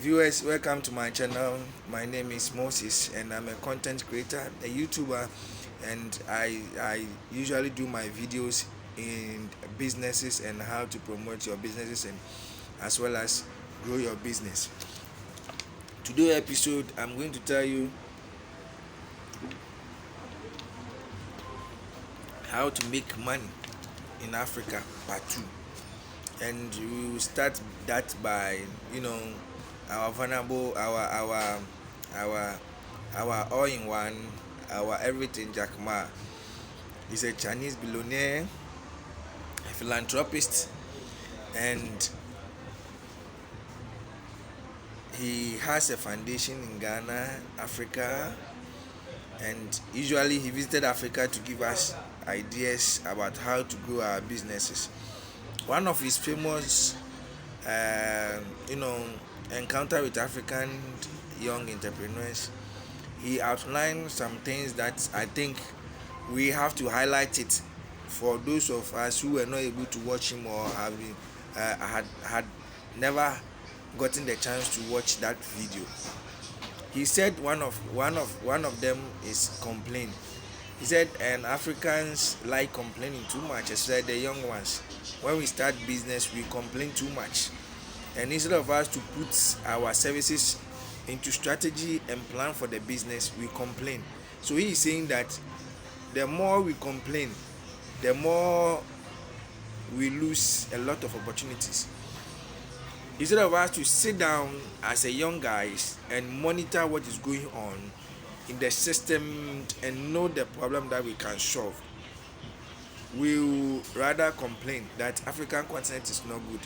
Viewers, welcome to my channel. My name is Moses and I'm a content creator, a YouTuber, and I usually do my videos in businesses and how to promote your businesses and as well as grow your business. Today episode I'm going to tell you how to make money in Africa part 2. And we will start that by our vulnerable our our all-in-one, our everything. Jack Ma is a Chinese billionaire, a philanthropist, and he has a foundation in Ghana, Africa, and usually he visited Africa to give us ideas about how to grow our businesses. One of his famous uh, you know encounter with African young entrepreneurs, he outlined some things that I think we have to highlight it for those of us who were not able to watch him or have been, had never gotten the chance to watch that video. He said one of them is complain. He said, and Africans like complaining too much, especially the young ones. When we start business, we complain too much, and instead of us to put our services into strategy and plan for the business, we complain. So he is saying that the more we complain, the more we lose a lot of opportunities. Instead of us to sit down as a young guys and monitor what is going on in the system and know the problem that we can solve, we will rather complain that African continent is not good.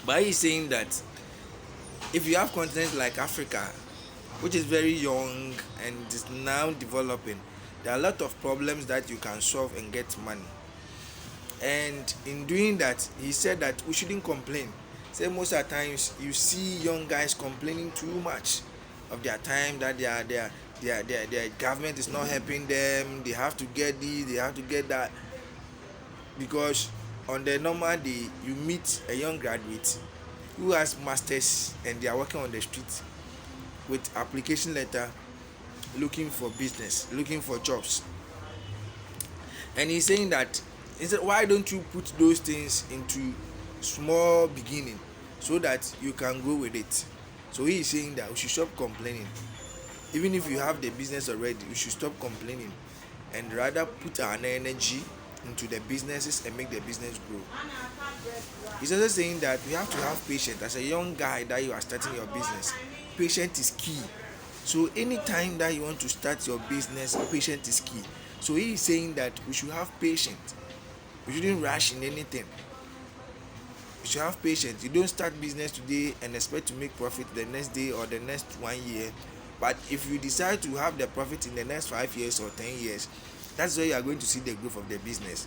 But he's saying that if you have continents like Africa, which is very young and is now developing, there are a lot of problems that you can solve and get money. And in doing that, he said that we shouldn't complain. Say most of the times you see young guys complaining too much of their time, that their government is not helping them. They have to get this, they have to get that. Because on the normal day, you meet a young graduate who has masters and they are working on the street with application letter, looking for business, looking for jobs. And he's saying that, he said, why don't you put those things into small beginning so that you can grow with it? So he is saying that we should stop complaining. Even if you have the business already, we should stop complaining and rather put our energy into the businesses and make the business grow. He's also saying that we have to have patience. As a young guy that you are starting your business, patience is key. So anytime that you want to start your business, patience is key. So he is saying that we should have patience. We shouldn't rush in anything. You should have patience. You don't start business today and expect to make profit the next day or the next 1 year. But if you decide to have the profit in the next 5 years or 10 years, that's where you are going to see the growth of the business.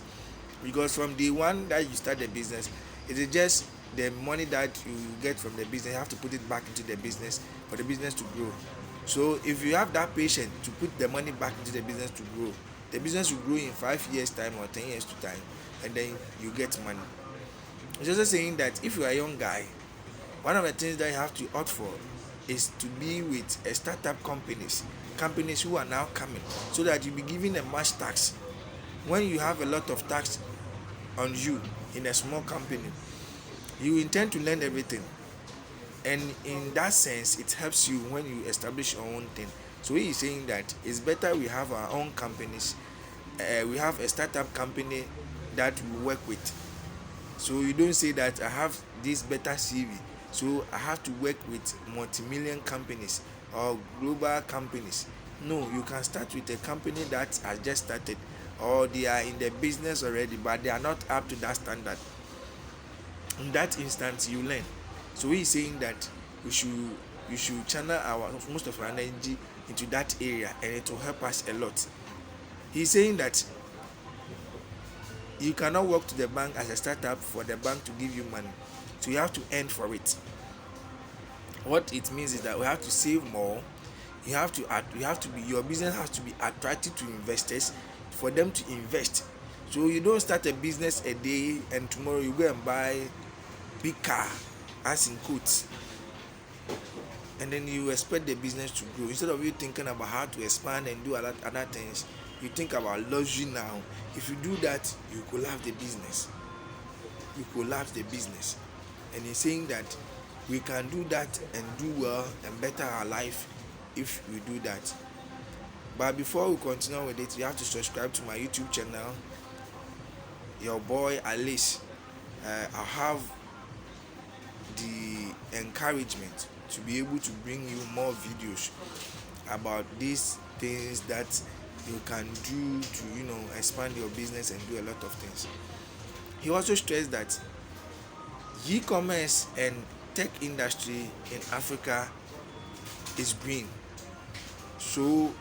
Because from day one that you start the business, it is just the money that you get from the business, you have to put it back into the business for the business to grow. So if you have that patience to put the money back into the business to grow, the business will grow in 5 years time or 10 years to time, and then you get money. It's also saying that if you are a young guy, one of the things that you have to opt for is to be with a startup companies who are now coming, so that you be given a much tax. When you have a lot of tax on you in a small company, you intend to learn everything, and in that sense it helps you when you establish your own thing. So he is saying that it's better we have our own companies. We have a startup company that we work with. So you don't say that I have this better CV, so I have to work with multi-million companies or global companies. No, you can start with a company that has just started, or they are in the business already but they are not up to that standard. In that instance you learn. So he is saying that we should channel our most of our energy into that area, and it will help us a lot. He's saying that you cannot walk to the bank as a startup for the bank to give you money, so you have to earn for it. What it means is that we have to save more. You have to be your business has to be attractive to investors for them to invest. So you don't start a business a day and tomorrow you go and buy big car, as in quotes. and then you expect the business to grow. Instead of you thinking about how to expand and do other things, you think about luxury now. If you do that, you collapse the business. And he's saying that we can do that and do well and better our life if we do that. But before we continue with it, you have to subscribe to my YouTube channel, your boy Alice. I have the encouragement to be able to bring you more videos about these things that you can do to expand your business and do a lot of things. He also stressed that e-commerce and tech industry in Africa is green. So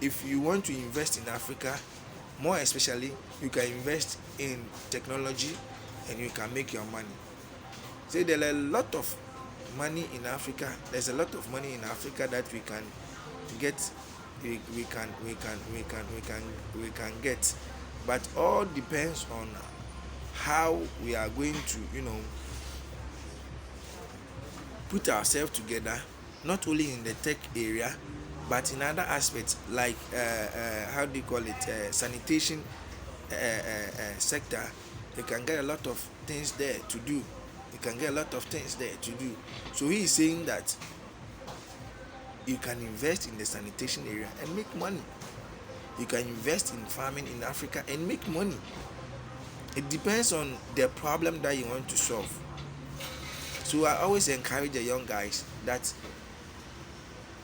if you want to invest in Africa, more especially, you can invest in technology and you can make your money. So there are a lot of money in Africa. There's a lot of money in Africa that we can get. We can get, but all depends on how we are going to put ourselves together, not only in the tech area but in other aspects like how do you call it, sanitation sector. You can get a lot of things there to do. So he is saying that you can invest in the sanitation area and make money. You can invest in farming in Africa and make money. It depends on the problem that you want to solve. So I always encourage the young guys that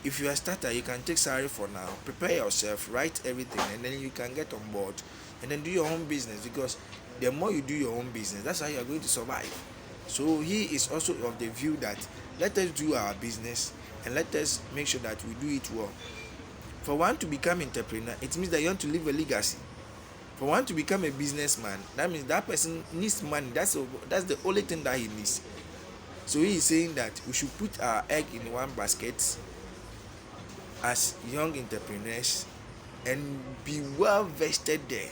if you are a starter, you can take salary for now, prepare yourself, write everything, and then you can get on board and then do your own business, because the more you do your own business, that's how you are going to survive. So he is also of the view that let us do our business and let us make sure that we do it well. For one to become entrepreneur, it means that you want to leave a legacy. For one to become a businessman, that means that person needs money. That's the only thing that he needs. So he is saying that we should put our egg in one basket as young entrepreneurs and be well vested there.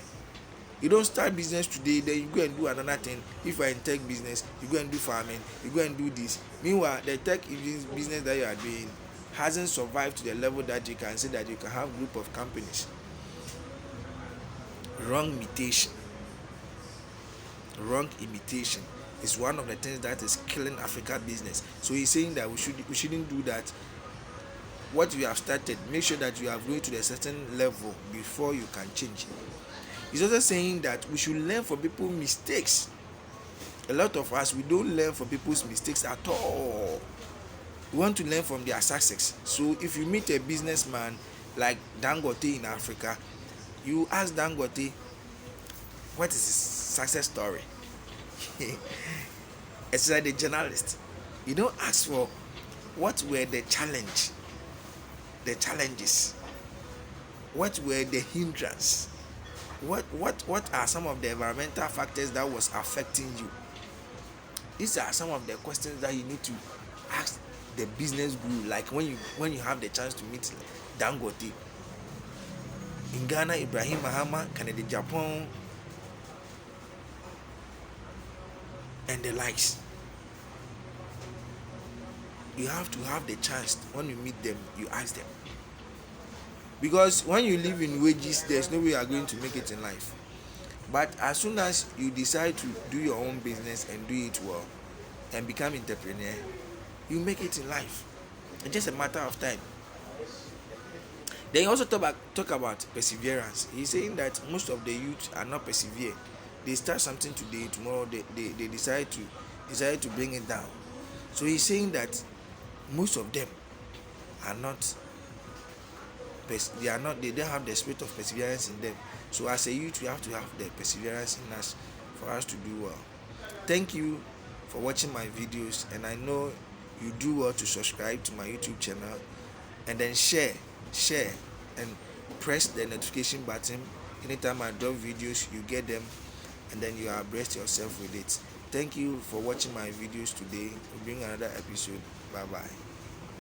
You don't start business today, then you go and do another thing. If you are in tech business, you go and do farming, you go and do this. Meanwhile, the tech business that you are doing hasn't survived to the level that you can say that you can have a group of companies. Wrong imitation is one of the things that is killing Africa business. So he's saying that we shouldn't do that. What you have started, make sure that you have grown to a certain level before you can change. He's also saying that we should learn from people's mistakes. A lot of us, we don't learn from people's mistakes at all. We want to learn from their success. So if you meet a businessman like Dangote in Africa, you ask Dangote what is his success story. It's like the journalist. You don't ask for what were the challenges, what were the hindrances, what are some of the environmental factors that was affecting you. These are some of the questions that you need to ask the business guru. Like when you have the chance to meet Dangote. In Ghana, Ibrahim Mahama, Canada, Japan, and the likes. You have to have the chance. When you meet them, you ask them. Because when you live in wages, there's no way you are going to make it in life. But as soon as you decide to do your own business and do it well and become entrepreneur, you make it in life. It's just a matter of time. Then he also talk about perseverance. He's saying that most of the youth are not persevere. They start something today, tomorrow they decide to bring it down. So he's saying that most of them are not. They don't have the spirit of perseverance in them. So as a youth, we have to have the perseverance in us for us to do well. Thank you for watching my videos, and I know you do well to subscribe to my YouTube channel and then share and press the notification button. Anytime I drop videos, you get them and then you abreast yourself with it. Thank you for watching my videos today. We'll bring another episode. Bye bye.